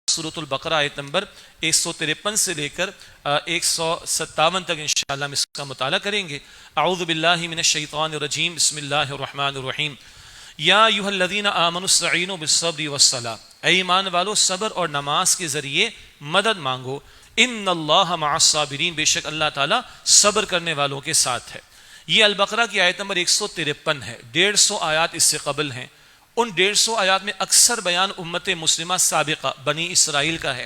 سورۃ البقرہ آیت نمبر 153 سے لے کر 157 تک انشاءاللہ ہم اس کا مطالعہ کریں گے۔ اعوذ باللہ من الشیطان الرجیم، بسم اللہ الرحمن الرحیم۔ یا ایھا الذین آمنوا استعینوا بالصبر والصلاۃ، اے ایمان والو صبر اور نماز کے ذریعے مدد مانگو۔ ان اللہ مع الصابرین، بے شک اللہ تعالیٰ صبر کرنے والوں کے ساتھ ہے۔ یہ البقرہ کی آیت نمبر 153 ہے، 150 آیات اس سے قبل ہیں۔ ان 150 آیات میں اکثر بیان امت مسلمہ سابقہ بنی اسرائیل کا ہے،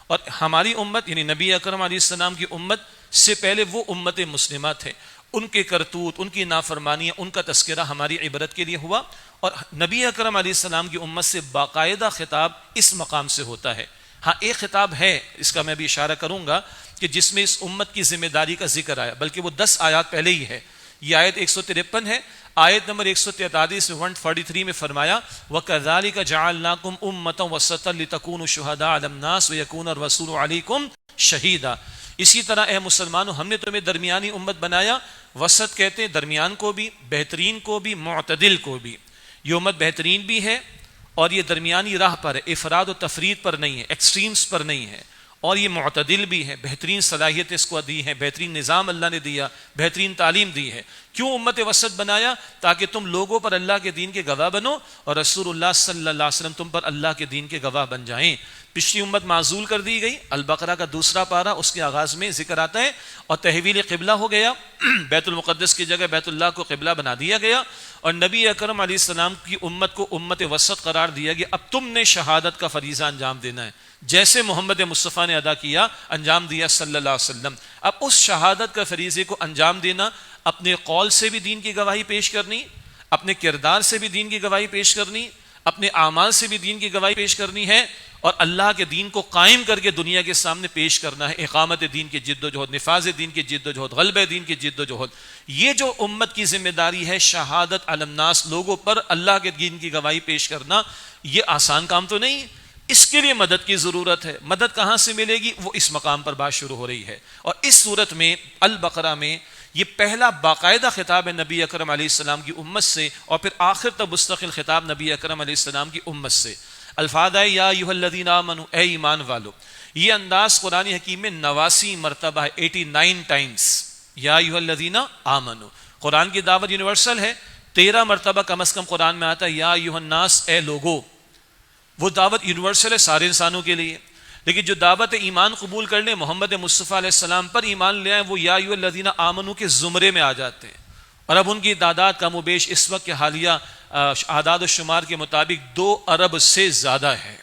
اور ہماری امت یعنی نبی اکرم علیہ السلام کی امت سے پہلے وہ امت مسلمہ تھے، ان کے کرتوت، ان کی نافرمانیاں، ان کا تذکرہ ہماری عبرت کے لیے ہوا، اور نبی اکرم علیہ السلام کی امت سے باقاعدہ خطاب اس مقام سے ہوتا ہے۔ ہاں ایک خطاب ہے، اس کا میں بھی اشارہ کروں گا، کہ جس میں اس امت کی ذمہ داری کا ذکر آیا، بلکہ وہ 10 آیات پہلے ہی ہے۔ یہ آیت 153 ہے۔ آیت نمبر 143 میں 143 میں فرمایا وَكَذَلِكَ جَعَلْنَاكُمْ أُمَّةً وَسَطًا لِتَكُونُوا شُهَدَاءَ عَلَى النَّاسِ وَيَكُونَ الرَّسُولُ عَلَيْكُمْ شَهِيدًا۔ اسی طرح اے مسلمانوں، ہم نے تمہیں درمیانی امت بنایا۔ وسط کہتے ہیں درمیان کو بھی، بہترین کو بھی، معتدل کو بھی۔ یہ امت بہترین بھی ہے اور یہ درمیانی راہ پر ہے، افراد و تفرید پر نہیں ہے، ایکسٹریمز پر نہیں ہے، اور یہ معتدل بھی ہے، بہترین صلاحیت اس کو دی ہے، بہترین نظام اللہ نے دیا، بہترین تعلیم دی ہے۔ کیوں امت وسط بنایا؟ تاکہ تم لوگوں پر اللہ کے دین کے گواہ بنو، اور رسول اللہ صلی اللہ علیہ وسلم تم پر اللہ کے دین کے گواہ بن جائیں۔ پچھلی امت معزول کر دی گئی، البقرہ کا دوسرا پارہ اس کے آغاز میں ذکر آتا ہے، اور تحویل قبلہ ہو گیا، بیت المقدس کی جگہ بیت اللہ کو قبلہ بنا دیا گیا، اور نبی اکرم علیہ السلام کی امت کو امت وسط قرار دیا گیا۔ اب تم نے شہادت کا فریضہ انجام دینا ہے، جیسے محمد مصطفیٰ نے ادا کیا، انجام دیا صلی اللہ علیہ وسلم۔ اب اس شہادت کا فریضے کو انجام دینا، اپنے قول سے بھی دین کی گواہی پیش کرنی، اپنے کردار سے بھی دین کی گواہی پیش کرنی، اپنے اعمال سے بھی دین کی گواہی پیش کرنی ہے، اور اللہ کے دین کو قائم کر کے دنیا کے سامنے پیش کرنا ہے۔ اقامت دین کی جد و جہد، نفاذ دین کی جد و جہد، غلبہ دین کی جد و جہد، یہ جو امت کی ذمہ داری ہے، شہادت علی الناس، لوگوں پر اللہ کے دین کی گواہی پیش کرنا، یہ آسان کام تو نہیں ہے۔ اس کے لیے مدد کی ضرورت ہے۔ مدد کہاں سے ملے گی؟ وہ اس مقام پر بات شروع ہو رہی ہے، اور اس صورت میں البقرہ میں یہ پہلا باقاعدہ خطاب ہے نبی اکرم علیہ السلام کی امت سے، اور پھر آخر تک مستقل خطاب نبی اکرم علیہ السلام کی امت سے۔ الفاظ ہے یا ایھا الذین آمنوا، اے ایمان والو۔ یہ انداز قرآن حکیم میں 89 مرتبہ ہے، 89 ٹائمز یا ایھا الذین آمنوا۔ قرآن کی دعوت یونیورسل ہے، 13 مرتبہ کم از کم قرآن میں آتا ہے یا ایھا الناس، اے لوگو۔ وہ دعوت یونیورسل ہے سارے انسانوں کے لیے، لیکن جو دعوت ایمان قبول کر لیں، محمد مصطفیٰ علیہ السلام پر ایمان لے آئیں، وہ یا ایھا الذین آمنوا کے زمرے میں آ جاتے ہیں۔ اور اب ان کی تعداد کم و بیش اس وقت کے حالیہ اعداد و شمار کے مطابق 2 ارب سے زیادہ ہے۔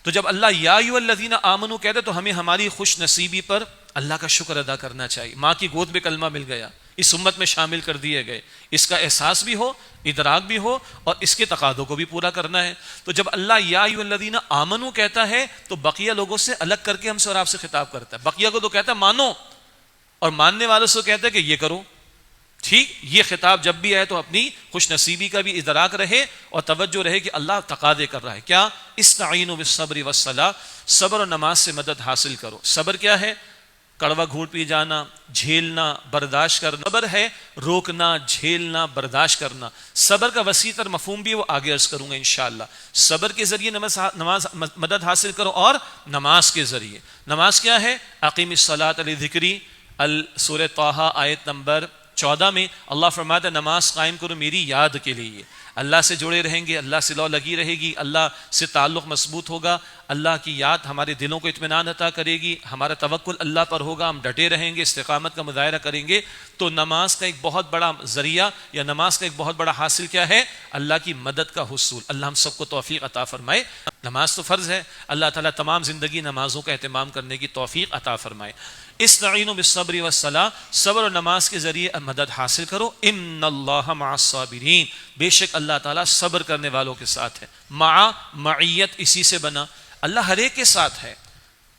تو جب اللہ یا ایھا الذین آمنوا کہتے تو ہمیں ہماری خوش نصیبی پر اللہ کا شکر ادا کرنا چاہیے۔ ماں کی گود میں کلمہ مل گیا، اس امت میں شامل کر دیے گئے، اس کا احساس بھی ہو، ادراک بھی ہو، اور اس کے تقاضوں کو بھی پورا کرنا ہے۔ تو جب اللہ یا ایھا الذین آمنوا کہتا ہے تو بقیہ لوگوں سے الگ کر کے ہم سے اور آپ سے خطاب کرتا ہے۔ بقیہ کو تو کہتا ہے مانو، اور ماننے والوں سے کہتا ہے کہ یہ کرو۔ ٹھیک، یہ خطاب جب بھی آئے تو اپنی خوش نصیبی کا بھی ادراک رہے اور توجہ رہے کہ اللہ تقاضے کر رہا ہے۔ کیا؟ استعینوا بالصبر والصلاۃ، صبر اور نماز سے مدد حاصل کرو۔ صبر کیا ہے؟ کڑوا گھونٹ پی جانا، جھیلنا، برداشت کرنا۔ صبر ہے روکنا، جھیلنا، برداشت کرنا۔ صبر کا وسیع تر مفہوم بھی وہ آگے عرض کروں گا انشاءاللہ۔ صبر کے ذریعے نماز مدد حاصل کرو، اور نماز کے ذریعے۔ نماز کیا ہے؟ اقیم الصلاۃ لذکری، سورہ طٰہٰ آیت نمبر 14 میں اللہ فرماتا ہے نماز قائم کرو میری یاد کے لیے۔ اللہ سے جڑے رہیں گے، اللہ سے لو لگی رہے گی، اللہ سے تعلق مضبوط ہوگا، اللہ کی یاد ہمارے دلوں کو اطمینان عطا کرے گی، ہمارا توکل اللہ پر ہوگا، ہم ڈٹے رہیں گے، استقامت کا مظاہرہ کریں گے۔ تو نماز کا ایک بہت بڑا ذریعہ یا نماز کا ایک بہت بڑا حاصل کیا ہے؟ اللہ کی مدد کا حصول۔ اللہ ہم سب کو توفیق عطا فرمائے۔ نماز تو فرض ہے، اللہ تعالیٰ تمام زندگی نمازوں کا اہتمام کرنے کی توفیق عطا فرمائے۔ استعینوا بالصبر والصلاۃ، صبر اور نماز کے ذریعے مدد حاصل کرو۔ ان اللہ مع الصابرین، بے شک اللہ تعالیٰ صبر کرنے والوں کے ساتھ ہے۔ معیت اسی سے بنا، اللہ ہر ایک کے ساتھ ہے۔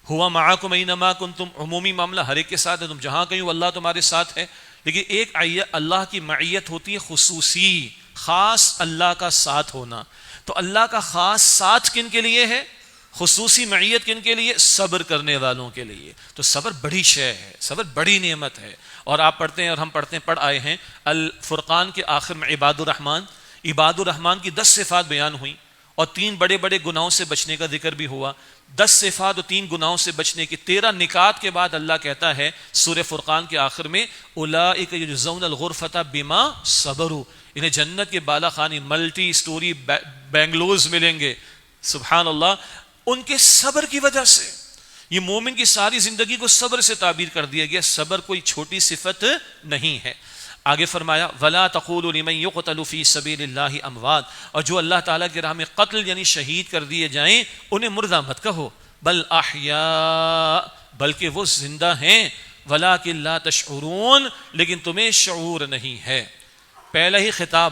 ہوا معکم اینما کنتم، عمومی معاملہ ہر ایک کے ساتھ ہے، تم جہاں کہیں ہو اللہ تمہارے ساتھ ہے۔ لیکن ایک اللہ کی معیت ہوتی ہے خصوصی، خاص اللہ کا ساتھ ہونا۔ تو اللہ کا خاص ساتھ کن کے لیے ہے؟ خصوصی معیت کن کے لیے؟ صبر کرنے والوں کے لیے۔ تو صبر بڑی شے ہے، صبر بڑی نعمت ہے۔ اور آپ پڑھتے ہیں اور ہم پڑھتے ہیں، پڑھ آئے ہیں الفرقان کے آخر میں عباد الرحمن کی 10 صفات بیان ہوئیں، اور 3 بڑے بڑے گناہوں سے بچنے کا ذکر بھی ہوا، 10 صفات اور 3 گناہوں سے بچنے کی 13 نکات کے بعد اللہ کہتا ہے سورہ فرقان کے آخر میں اولئک یجزون الغرفۃ بما صبروا، انہیں جنت کے بالا خانے ملٹی سٹوری بنگلوز ملیں گے، سبحان اللہ، ان کے صبر کی وجہ سے۔ یہ مومن کی ساری زندگی کو صبر سے تعبیر کر دیا گیا، صبر کوئی چھوٹی صفت نہیں ہے۔ آگے فرمایا وَلَا تَقُولُوا لِمَن يُقْتَلُ فِي سَبِيلِ اللَّهِ اموات، اور جو اللہ تعالیٰ کی راہ میں قتل یعنی شہید کر دیے جائیں انہیں مردہ مت کہو، بل احیاء، بلکہ وہ زندہ ہیں، وَلَٰكِن لَا تَشْعُرُونَ، لیکن تمہیں شعور نہیں ہے۔ پہلا ہی خطاب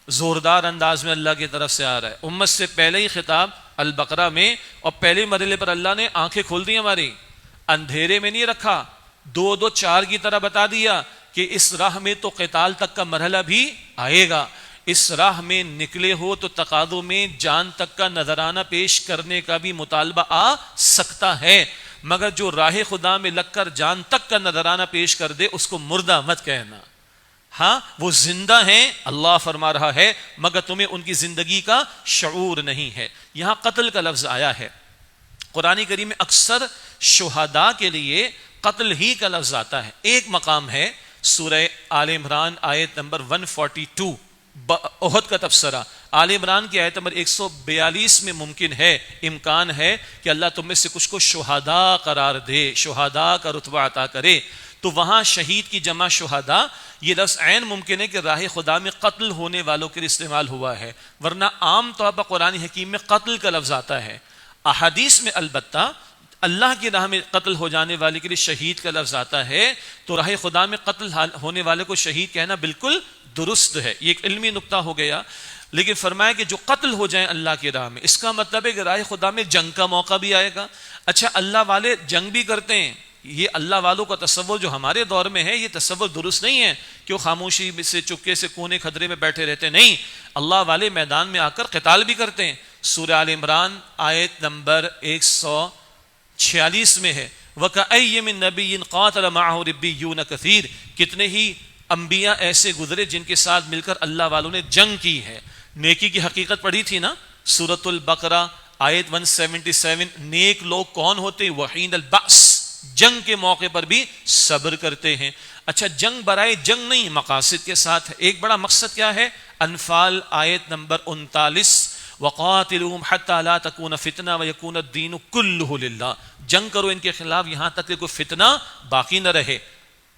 زوردار انداز میں اللہ کی طرف سے آ رہا ہے، امت سے پہلے ہی خطاب البقرہ میں، اور پہلے مرحلے پر اللہ نے آنکھیں کھول دی ہماری، اندھیرے میں نہیں رکھا، 2 2 4 کی طرح بتا دیا کہ اس راہ میں تو قتال تک کا مرحلہ بھی آئے گا، اس راہ میں نکلے ہو تو تقاضوں میں جان تک کا نذرانہ پیش کرنے کا بھی مطالبہ آ سکتا ہے، مگر جو راہ خدا میں لگ کر جان تک کا نذرانہ پیش کر دے اس کو مردہ مت کہنا۔ ہاں وہ زندہ ہیں، اللہ فرما رہا ہے، مگر تمہیں ان کی زندگی کا شعور نہیں ہے۔ یہاں قتل کا لفظ آیا ہے، قرآن کریم میں اکثر شہداء کے لیے قتل ہی کا لفظ آتا ہے۔ ایک مقام ہے سورہ آل عمران آیت نمبر 142، احد کا تبصرہ، آل عمران کی آیت نمبر 142 میں ممکن ہے، امکان ہے کہ اللہ تم میں سے کچھ کو شہداء قرار دے، شہداء کا رتبہ عطا کرے، تو وہاں شہید کی جمع شہداء، یہ لفظ عین ممکن ہے کہ راہ خدا میں قتل ہونے والوں کے لیے استعمال ہوا ہے، ورنہ عام طور پر قرآن حکیم میں قتل کا لفظ آتا ہے۔ احادیث میں البتہ اللہ کی راہ میں قتل ہو جانے والے کے لیے شہید کا لفظ آتا ہے، تو راہ خدا میں قتل ہونے والے کو شہید کہنا بالکل درست ہے، یہ ایک علمی نقطہ ہو گیا۔ لیکن فرمایا کہ جو قتل ہو جائیں اللہ کی راہ میں، اس کا مطلب ہے کہ راہ خدا میں جنگ کا موقع بھی آئے گا۔ اچھا اللہ والے جنگ بھی کرتے ہیں، یہ اللہ والوں کا تصور جو ہمارے دور میں ہے یہ تصور درست نہیں ہے کہ وہ خاموشی سے چپکے سے کونے خدرے میں بیٹھے رہتے، نہیں، اللہ والے میدان میں آ کر قتال بھی کرتے ہیں۔ سورہ آل عمران آیت نمبر 146 میں ہے وَكَأَيٍّ مِّن نَبِيٍّ قَاتَلَ مَعَهُ رِبِّيُّونَ كَثِيرٌ، کتنے ہی انبیاء ایسے گزرے جن کے ساتھ مل کر اللہ والوں نے جنگ کی ہے۔ نیکی کی حقیقت پڑھی تھی نا سورۃ البقرہ آیت 177، نیک لوگ کون ہوتے ہیں؟ وحین البأس، جنگ کے موقع پر بھی صبر کرتے ہیں۔ اچھا جنگ برائے جنگ نہیں، مقاصد کے ساتھ ہے۔ ایک بڑا مقصد کیا ہے؟ انفال آیت نمبر 39 وَقَاتِلُوهُمْ حَتَّى لَا تَكُونَ فِتْنَةٌ وَيَكُونَ الدِّينُ كُلُّهُ لِلَّهِ، جنگ کرو ان کے خلاف یہاں تک کہ کوئی فتنہ باقی نہ رہے۔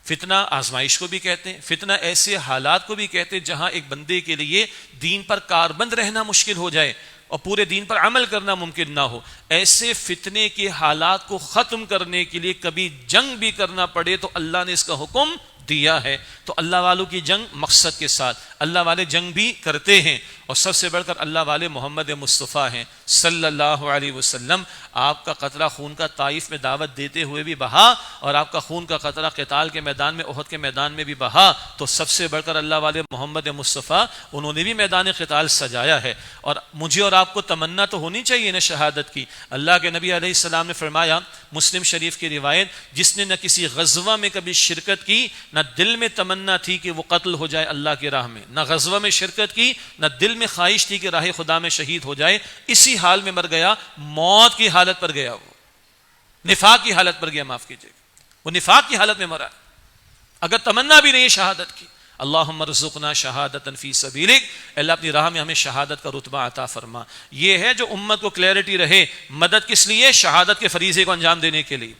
فتنہ آزمائش کو بھی کہتے ہیں، فتنہ ایسے حالات کو بھی کہتے ہیں جہاں ایک بندے کے لیے دین پر کاربند رہنا مشکل ہو جائے اور پورے دین پر عمل کرنا ممکن نہ ہو، ایسے فتنے کے حالات کو ختم کرنے کے لیے کبھی جنگ بھی کرنا پڑے تو اللہ نے اس کا حکم دیا ہے۔ تو اللہ والوں کی جنگ مقصد کے ساتھ، اللہ والے جنگ بھی کرتے ہیں، اور سب سے بڑھ کر اللہ والے محمد مصطفیٰ ہیں صلی اللہ علیہ وسلم۔ آپ کا قطرہ خون کا طائف میں دعوت دیتے ہوئے بھی بہا، اور آپ کا خون کا قطرہ قتال کے میدان میں، احد کے میدان میں بھی بہا، تو سب سے بڑھ کر اللہ والے محمد مصطفیٰ، انہوں نے بھی میدان قتال سجایا ہے۔ اور مجھے اور آپ کو تمنا تو ہونی چاہیے نا شہادت کی۔ اللہ کے نبی علیہ السلام نے فرمایا، مسلم شریف کی روایت، جس نے نہ کسی غزوہ میں کبھی شرکت کی، نہ دل میں تمنا تھی کہ وہ قتل ہو جائے اللہ کی راہ میں، نہ غزوہ میں شرکت کی، نہ دل میں خواہش تھی کہ راہ خدا میں شہید ہو جائے، اسی حال میں مر گیا، موت کی حالت پر گیا، وہ نفاق کی حالت پر گیا، معاف کیجیے، وہ نفاق کی حالت میں مرا۔ اگر تمنا بھی نہیں شہادت کی، اللہم ارزقنا شہادتا فی سبیلک، اللہ اپنی راہ میں ہمیں شہادت کا رتبہ عطا فرما۔ یہ ہے جو امت کو کلیئرٹی رہے، مدد کس لیے؟ شہادت کے فریضے کو انجام دینے کے لیے،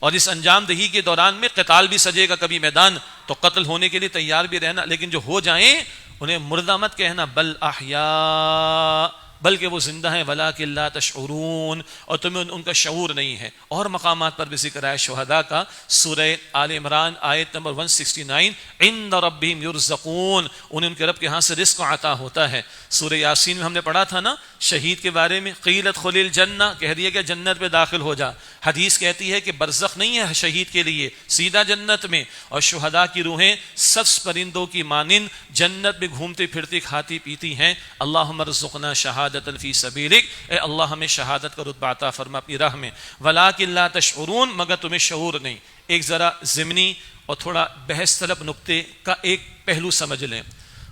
اور اس انجام دہی کے دوران میں قتال بھی سجے گا کبھی میدان، تو قتل ہونے کے لیے تیار بھی رہنا، لیکن جو ہو جائیں انہیں مردہ مت کہنا، بل احیاء، بلکہ وہ زندہ ہیں، ولیکن لا تشعرون، اور تمہیں ان کا شعور نہیں ہے۔ اور مقامات پر بھی ذکر ہے شہداء کا، سورہ آل عمران آیت نمبر 169، عند ربہم یرزقون، انہیں ان کے رب کے ہاں سے رزق عطا ہوتا ہے۔ سورہ یاسین میں ہم نے پڑھا تھا نا شہید کے بارے میں، قیل ادخل الجنہ، کہہ دیا کہ جنت میں داخل ہو جا۔ حدیث کہتی ہے کہ برزخ نہیں ہے شہید کے لیے، سیدھا جنت میں، اور شہداء کی روحیں سبز پرندوں کی مانند جنت میں گھومتی پھرتی کھاتی پیتی ہیں۔ اللہم ارزقنا شہادتا فی سبیلک، اے اللہ ہمیں شہادت کا رتبہ عطا فرما اپنی راہ میں، ولیکن لا تشعرون، مگر تمہیں شعور نہیں۔ ایک ذرا ضمنی اور تھوڑا بحث طلب نقطے کا ایک پہلو سمجھ لیں۔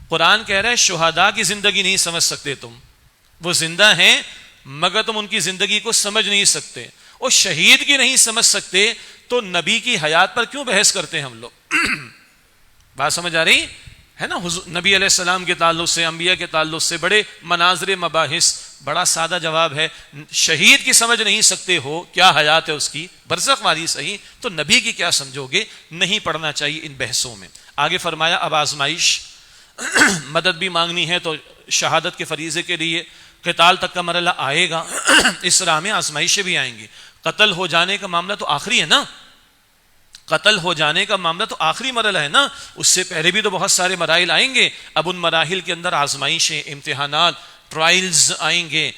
قرآن کہہ رہا ہے شہداء کی زندگی نہیں سمجھ سکتے تم، وہ زندہ ہیں مگر تم ان کی زندگی کو سمجھ نہیں سکتے، اور شہید کی نہیں سمجھ سکتے تو نبی کی حیات پر کیوں بحث کرتے ہیں ہم لوگ؟ بات سمجھ آ رہی ہے نا؟ نبی علیہ السلام کے تعلق سے، انبیاء کے تعلق سے بڑے مناظر مباحث، بڑا سادہ جواب ہے، شہید کی سمجھ نہیں سکتے ہو، کیا حیات ہے اس کی، برزخ والی صحیح، تو نبی کی کیا سمجھو گے؟ نہیں پڑھنا چاہیے ان بحثوں میں۔ آگے فرمایا اب آزمائش، مدد بھی مانگنی ہے تو شہادت کے فریضے کے لیے قتال تک کا مرحلہ آئے گا، اس راہ میں آزمائشیں بھی آئیں گی۔ قتل ہو جانے کا معاملہ تو آخری ہے نا، قتل ہو جانے کا معاملہ تو آخری مرحلہ ہے نا، اس سے پہلے بھی تو بہت سارے مراحل آئیں گے۔ اب ان مراحل کے اندر آزمائشیں، امتحانات، ٹرائلز آئیں گے،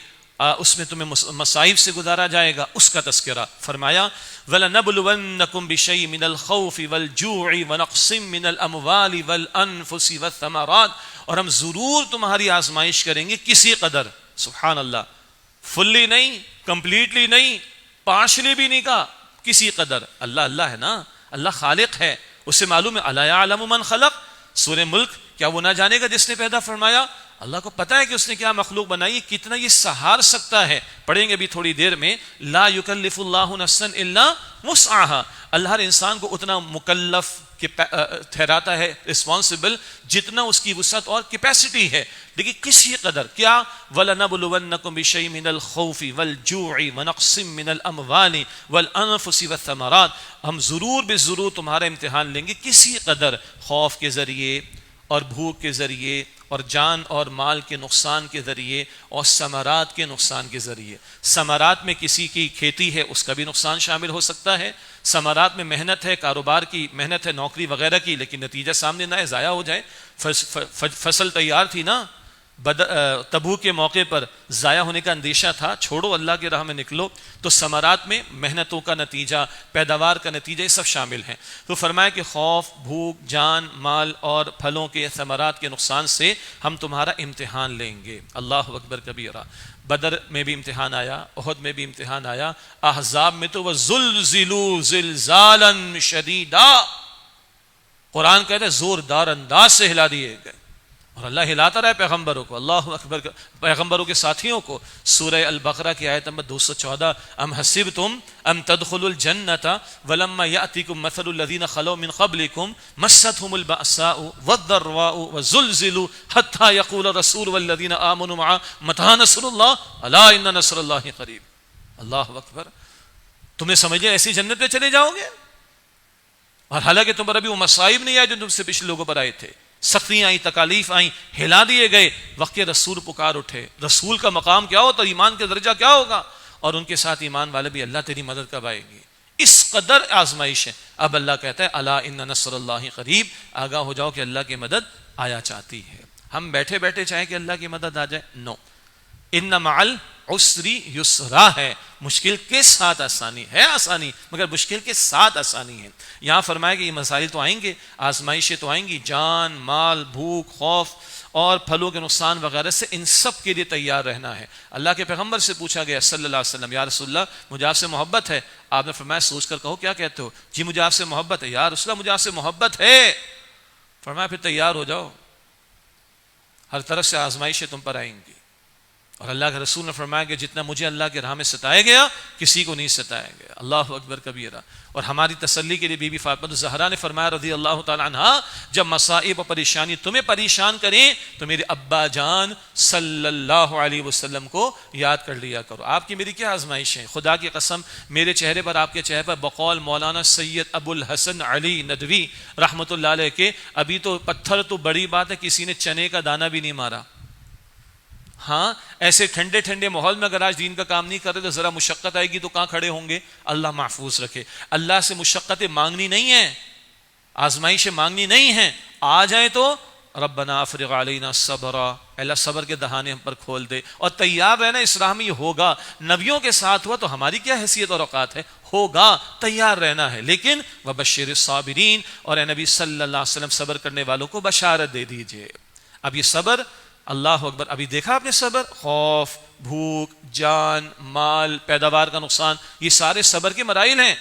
اس میں تمہیں مصائب سے گزارا جائے گا، اس کا تذکرہ فرمایا وَلَنَبْلُوَنَّكُمْ بِشَيْءٍ مِّنَ الْخَوْفِ وَالْجُوعِ وَنَقْصٍ مِّنَ الْأَمْوَالِ وَالْأَنفُسِ وَالثَّمَرَاتِ، اور ہم ضرور تمہاری آزمائش کریں گے کسی قدر، سبحان اللہ، فلی نہیں، کمپلیٹلی نہیں، پارشلی بھی نہیں کہا، کسی قدر۔ اللہ اللہ ہے نا، اللہ خالق ہے، اس سے معلوم ہے اَلَا يَعْلَمُ مَنْ خَلَقَ، سورہ ملک، کیا وہ نہ جانے گا جس نے پیدا فرمایا؟ اللہ کو پتا ہے کہ اس نے کیا مخلوق بنائی، کتنا یہ سہار سکتا ہے۔ پڑھیں گے بھی تھوڑی دیر میں، لا یکلف اللہ نفسا الا وسعها، اللہ ہر انسان کو اتنا مکلف ٹھہراتا ہے، رسپانسبل، جتنا اس کی وسعت اور کیپیسٹی ہے، لیکن کسی قدر کیا وَلَنَبْلُوَنَّكُمْ بِشَيْءٍ مِّنَ الْخَوْفِ وَالْجُوعِ وَنَقْصٍ مِّنَ الْأَمْوَالِ وَالْأَنفُسِ وَالثَّمَرَاتِ، ہم ضرور بے ضرور تمہارا امتحان لیں گے کسی قدر، خوف کے ذریعے اور بھوک کے ذریعے اور جان اور مال کے نقصان کے ذریعے اور ثمرات کے نقصان کے ذریعے۔ ثمرات میں کسی کی کھیتی ہے اس کا بھی نقصان شامل ہو سکتا ہے، ثمرات میں محنت ہے، کاروبار کی محنت ہے، نوکری وغیرہ کی، لیکن نتیجہ سامنے نہ آئے، ضائع ہو جائے۔ فصل تیار تھی نا، تبوک کے موقع پر ضائع ہونے کا اندیشہ تھا، چھوڑو اللہ کی راہ میں نکلو، تو ثمرات میں محنتوں کا نتیجہ، پیداوار کا نتیجہ، یہ سب شامل ہیں۔ تو فرمایا کہ خوف، بھوک، جان، مال اور پھلوں کے، ثمرات کے نقصان سے ہم تمہارا امتحان لیں گے۔ اللہ اکبر کبیرہ۔ بدر میں بھی امتحان آیا، احد میں بھی امتحان آیا، احزاب میں تو وَزُلْزِلُوا زِلْزَالًا شَدِيدًا، قرآن کہتا ہے زوردار انداز سے ہلا دیے گئے، اور اللہ ہلاتا رہا ہے پیغمبروں کو، اللہ اکبر، پیغمبروں کے ساتھیوں کو۔ سورہ البقرہ کی آیت نمبر 214، ام حسبتم ام تدخلوا الجنة ولما يأتكم مثل الذين خلوا من قبلكم مستهم البأساء والضراء وزلزلوا حتى يقول الرسول والذين آمنوا معه متى نصر الله الا ان نصر الله قریب۔ اللہ اکبر۔ تمہیں سمجھے ایسی جنت میں چلے جاؤ گے، اور حالانکہ تم پر ابھی وہ مصائب نہیں آئے جو تم سے پچھلے لوگوں پر آئے تھے، سختیاں آئیں، تکالیف آئیں، ہلا دیے گئے، وقت رسول پکار اٹھے۔ رسول کا مقام کیا ہوتا، ایمان کا درجہ کیا ہوگا، اور ان کے ساتھ ایمان والے بھی، اللہ تیری مدد کب آئے گی، اس قدر آزمائش ہے۔ اب اللہ کہتا ہے الا ان نصر اللہ قریب، آگاہ ہو جاؤ کہ اللہ کی مدد آیا چاہتی ہے۔ ہم بیٹھے بیٹھے چاہیں کہ اللہ کی مدد آ جائے، نو، ان مع العسر یسرا ہے، مشکل کے ساتھ آسانی ہے، آسانی مگر مشکل کے ساتھ آسانی ہے۔ یہاں فرمایا کہ یہ مسائل تو آئیں گے، آزمائشیں تو آئیں گی، جان، مال، بھوک، خوف اور پھلوں کے نقصان وغیرہ سے، ان سب کے لیے تیار رہنا ہے۔ اللہ کے پیغمبر سے پوچھا گیا صلی اللہ علیہ وسلم، یا رسول اللہ مجھے آپ سے محبت ہے، آپ نے فرمایا سوچ کر کہو کیا کہتے ہو؟ جی مجھے آپ سے محبت ہے۔ یا رسول اللہ مجھے آپ سے محبت ہے، فرمایا پھر تیار ہو جاؤ، ہر طرف سے آزمائشیں تم پر آئیں گی، اور اللہ کے رسول نے فرمایا کہ جتنا مجھے اللہ کے راہ میں ستایا گیا کسی کو نہیں ستایا گیا۔ اللہ اکبر کبیرہ۔ اور ہماری تسلی کے لیے بی بی فاطمہ الزہرا نے فرمایا رضی اللہ تعالی عنہا، جب مصائب اور پریشانی تمہیں پریشان کریں تو میرے ابا جان صلی اللہ علیہ وسلم کو یاد کر لیا کرو۔ آپ کی میری کیا آزمائش ہے، خدا کی قسم میرے چہرے پر، آپ کے چہرے پر، بقول مولانا سید ابو الحسن علی ندوی رحمۃ اللہ علیہ کے، ابھی تو پتھر تو بڑی بات ہے، کسی نے چنے کا دانہ بھی نہیں مارا۔ ہاں ایسے ٹھنڈے ٹھنڈے ماحول میں اگر آج دین کا کام نہیں کر رہے تو ذرا مشقت آئے گی تو کہاں کھڑے ہوں گے؟ اللہ محفوظ رکھے۔ اللہ سے مشقتیں مانگنی نہیں ہیں، آزمائشیں مانگنی نہیں ہیں، آ جائیں تو ربنا افرغ علینا صبرا، اللہ صبر کے دہانے ہم پر کھول دے، اور تیار رہنا، اس راہ میں یہ ہوگا۔ نبیوں کے ساتھ ہوا تو ہماری کیا حیثیت اور اوقات ہے، ہوگا، تیار رہنا ہے۔ لیکن وبشر الصابرین، اور اے نبی صلی اللہ علیہ وسلم صبر کرنے والوں کو بشارت دے دیجئے۔ اب یہ صبر، اللہ اکبر، ابھی دیکھا آپ نے صبر، خوف، بھوک، جان، مال، پیداوار کا نقصان، یہ سارے صبر کے مراحل ہیں۔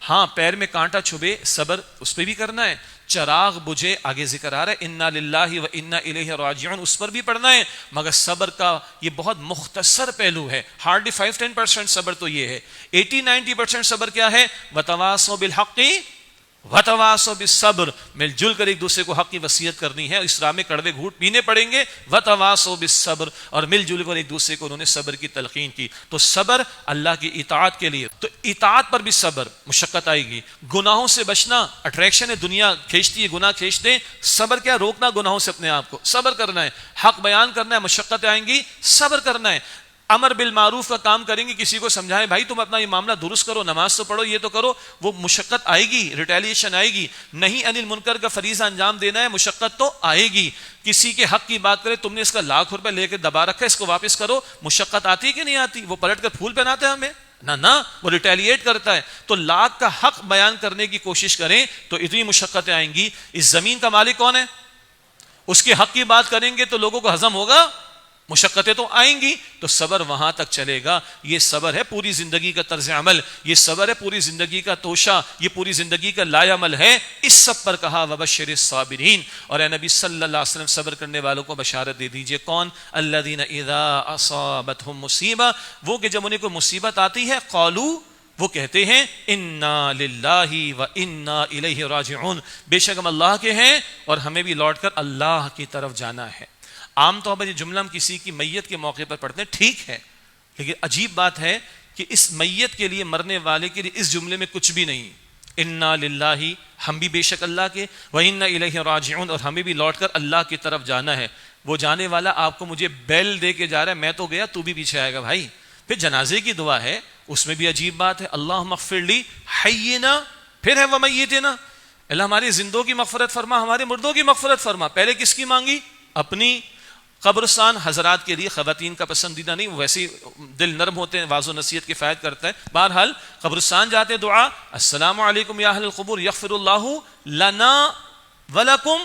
ہاں پیر میں کانٹا چھبے، صبر اس پہ بھی کرنا ہے، چراغ بجھے، آگے ذکر آ رہا ہے انا للہ و انا الیہ راجعون، اس پر بھی پڑھنا ہے، مگر صبر کا یہ بہت مختصر پہلو ہے، ہارڈلی 5-10% صبر تو یہ ہے، 80-90% صبر کیا ہے؟ وتواصوا بالحق وتواصوا بالصبر، مل جل کر ایک دوسرے کو حق کی وصیت کرنی ہے، اس راہ میں کڑوے گھونٹ پینے پڑیں گے، وتواصوا بالصبر، اور مل جل کر ایک دوسرے کو انہوں نے صبر کی تلقین کی۔ تو صبر اللہ کی اطاعت کے لیے، تو اطاعت پر بھی صبر، مشقت آئے گی، گناہوں سے بچنا، اٹریکشن ہے، دنیا کھینچتی ہے، گناہ کھینچتے ہیں، صبر کیا؟ روکنا گناہوں سے اپنے آپ کو، صبر کرنا ہے، حق بیان کرنا ہے، مشقتیں آئیں گی، صبر کرنا ہے، امر بالمعروف کا کام کریں گے، کسی کو سمجھائیں بھائی تم اپنا یہ معاملہ درست کرو، نماز تو پڑھو، یہ تو کرو، وہ مشقت آئے گی، ریٹیلیشن آئے گی، نہیں انل منکر کا فریضہ انجام دینا ہے، مشقت تو آئے گی، کسی کے حق کی بات کرے، تم نے اس کا ₹1,00,000 لے کے دبا رکھا ہے، اس کو واپس کرو، مشقت آتی ہے کہ نہیں آتی؟ وہ پلٹ کر پھول پہناتا ہے ہمیں؟ نہ وہ ریٹیلیٹ کرتا ہے۔ تو لاکھ کا حق بیان کرنے کی کوشش کریں تو اتنی مشقتیں آئیں گی۔ اس زمین کا مالک کون ہے؟ اس کے حق کی بات کریں گے تو لوگوں کو ہضم ہوگا، مشقتیں تو آئیں گی، تو صبر وہاں تک چلے گا۔ یہ صبر ہے پوری زندگی کا طرز عمل، یہ صبر ہے پوری زندگی کا توشہ، یہ پوری زندگی کا لائے عمل ہے۔ اس سب پر کہا وبشر الصابرین، اور اے نبی صلی اللہ علیہ وسلم صبر کرنے والوں کو بشارت دے دیجئے۔ کون؟ الذین اذا اصابتهم مصیبہ، وہ کہ جب انہیں کوئی مصیبت آتی ہے، قالوا، وہ کہتے ہیں انا للہ و انا الیہ راجعون، بے شک ہم اللہ کے ہیں اور ہمیں بھی لوٹ کر اللہ کی طرف جانا ہے۔ عام طور پر یہ جملہ ہم کسی کی میت کے موقع پر پڑھتے ہیں، ٹھیک ہے، لیکن عجیب بات ہے کہ اس میت کے لیے، مرنے والے کے لیے اس جملے میں کچھ بھی نہیں۔ انا للہ، ہم بھی بے شک اللہ کے، و انا الیہ راجعون، اور ہمیں بھی لوٹ کر اللہ کی طرف جانا ہے۔ وہ جانے والا آپ کو مجھے بیل دے کے جا رہا ہے، میں تو گیا، تو بھی پیچھے آئے گا بھائی۔ پھر جنازے کی دعا ہے، اس میں بھی عجیب بات ہے، اللہم اغفر لی حینا، پھر ہے ومیتنا، اللہ ہمارے زندوں کی مغفرت فرما، ہمارے مردوں کی مغفرت فرما۔ پہلے کس کی مانگی؟ اپنی۔ قبرستان حضرات کے لیے خواتین کا پسندیدہ نہیں، ویسے دل نرم ہوتے ہیں، واضح نصیحت کفایت کرتا ہے۔ بہرحال قبرستان جاتے دعا، السلام علیکم یا اہل القبور یغفر اللہ لنا ولکم،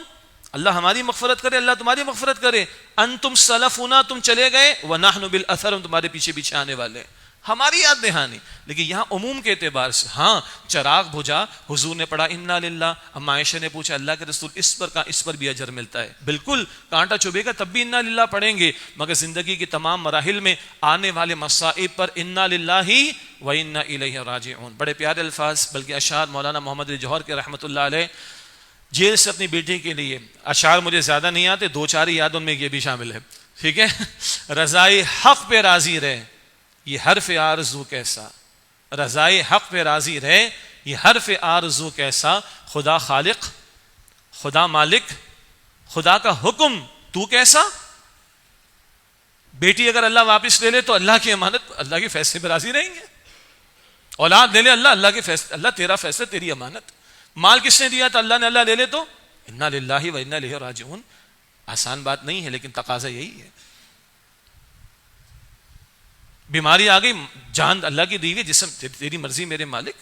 اللہ ہماری مغفرت کرے، اللہ تمہاری مغفرت کرے، انتم سلفنا، تم چلے گئے، ونحن بالاثر، ہم تمہارے پیچھے پیچھے آنے والے، ہماری یاد دہانی۔ لیکن یہاں عموم کے اعتبار سے، ہاں چراغ بجھا، حضور نے پڑھا انا للہ، اما عائشہ نے پوچھا اللہ کے رسول اس پر بھی اجر ملتا ہے؟ بالکل، کانٹا چبھے گا تب بھی انا للہ پڑھیں گے، مگر زندگی کے تمام مراحل میں آنے والے مصائب پر انا للہ و انا الیہ راجعون۔ بڑے پیارے الفاظ، بلکہ اشعار مولانا محمد علی جوہر کے رحمۃ اللہ علیہ، جیل سے اپنی بیٹی کے لیے، اشعار مجھے زیادہ نہیں آتے، 2-4 ہی یاد، ان میں یہ بھی شامل ہے، ٹھیک ہے؟ رضائے حق پہ راضی رہے، یہ حرف آرزو کیسا، رضائے حق پہ راضی رہے، یہ حرف آرزو کیسا، خدا خالق، خدا مالک، خدا کا حکم تو کیسا۔ بیٹی اگر اللہ واپس لے لے تو اللہ کی امانت، اللہ کے فیصلے پہ راضی رہیں گے، اولاد لے لے اللہ کے فیصلے، اللہ تیرا فیصلہ، تیری امانت، مال کس نے دیا تو اللہ نے، اللہ لے لے تو انا للہ و انا الیہ راجعون۔ آسان بات نہیں ہے، لیکن تقاضا یہی ہے۔ بیماری آ گئی، جان اللہ کی دی ہوئی، جسم تیری مرضی میرے مالک،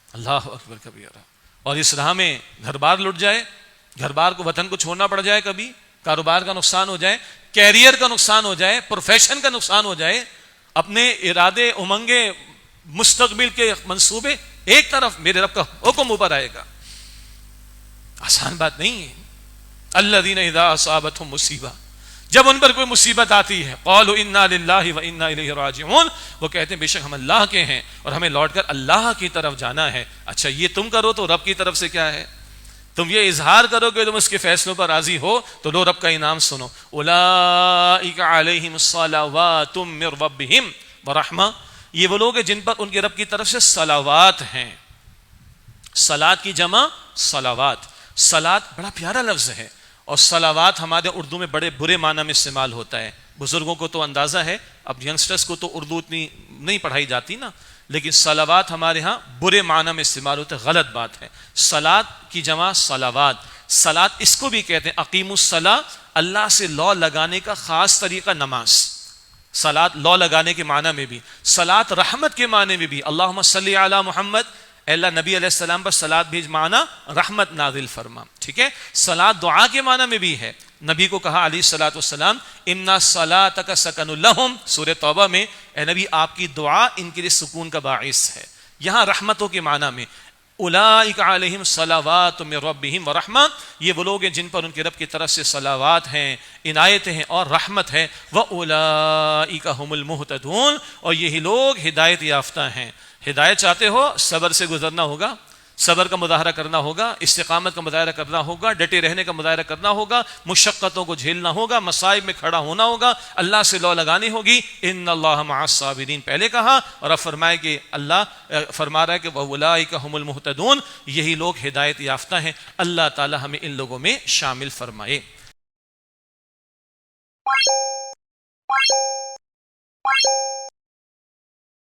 اللہ اکبر کبیرہ۔ اور اس راہ میں گھر بار لٹ جائے، گھر بار کو، وطن کو چھوڑنا پڑ جائے، کبھی کاروبار کا نقصان ہو جائے، کیریئر کا نقصان ہو جائے، پروفیشن کا نقصان ہو جائے، اپنے ارادے، امنگیں، مستقبل کے منصوبے ایک طرف، میرے رب کا حکم اوپر آئے گا، آسان بات نہیں ہے۔ الذین اذا اصابتهم مصیبہ، جب ان پر کوئی مصیبت آتی ہے، قالوا انا للہ و انا الیہ راجعون، وہ کہتے ہیں بے شک ہم اللہ کے ہیں اور ہمیں لوٹ کر اللہ کی طرف جانا ہے۔ اچھا یہ تم کرو تو رب کی طرف سے کیا ہے؟ تم یہ اظہار کرو کہ تم اس کے فیصلوں پر راضی ہو تو لو رب کا انعام سنو، اولئک علیہم الصلوات من ربہم ورحمہ، یہ وہ لوگ ہیں جن پر ان کے رب کی طرف سے صلوات ہیں۔ صلات کی جمع صلوات، صلات بڑا پیارا لفظ ہے، اور صلوات ہمارے اردو میں بڑے برے معنی میں استعمال ہوتا ہے۔ بزرگوں کو تو اندازہ ہے، اب ینگسٹرز کو تو اردو اتنی نہیں پڑھائی جاتی نا، لیکن صلوات ہمارے ہاں برے معنی میں استعمال ہوتا ہے، غلط بات ہے۔ صلات کی جمع صلوات، صلات اس کو بھی کہتے ہیں اقیم الصلاۃ، اللہ سے لو لگانے کا خاص طریقہ نماز، صلات لو لگانے کے معنی میں بھی، صلات رحمت کے معنی میں بھی، اللہم صلی علی محمد، اے اللہ نبی علیہ السلام پر صلات بھیج، معنی رحمت نازل فرما، ٹھیک ہے۔ صلات دعا کے معنی میں بھی ہے، نبی کو کہا علیہ الصلوۃ والسلام ان صلاتک سکن لہم، سورہ توبہ میں، اے نبی آپ کی دعا ان کے لیے سکون کا باعث ہے۔ یہاں رحمتوں کے معنی میں اولئک علیہم صلوات من ربہم ورحمہ، یہ وہ لوگ ہیں جن پر ان کے رب کی طرف سے صلوات ہیں، عنایتیں ہیں اور رحمت ہے، واولئک هم المہتدون، اور یہی لوگ ہدایت یافتہ ہیں۔ ہدایت چاہتے ہو، صبر سے گزرنا ہوگا، صبر کا مظاہرہ کرنا ہوگا، استقامت کا مظاہرہ کرنا ہوگا، ڈٹے رہنے کا مظاہرہ کرنا ہوگا، مشقتوں کو جھیلنا ہوگا، مصائب میں کھڑا ہونا ہوگا، اللہ سے لو لگانی ہوگی۔ ان اللہ مع الصابرین پہلے کہا، اور اب فرمائے کہ اللہ فرما رہا ہے کہ واولئک هم المہتدون، یہی لوگ ہدایت یافتہ ہیں۔ اللہ تعالی ہمیں ان لوگوں میں شامل فرمائے۔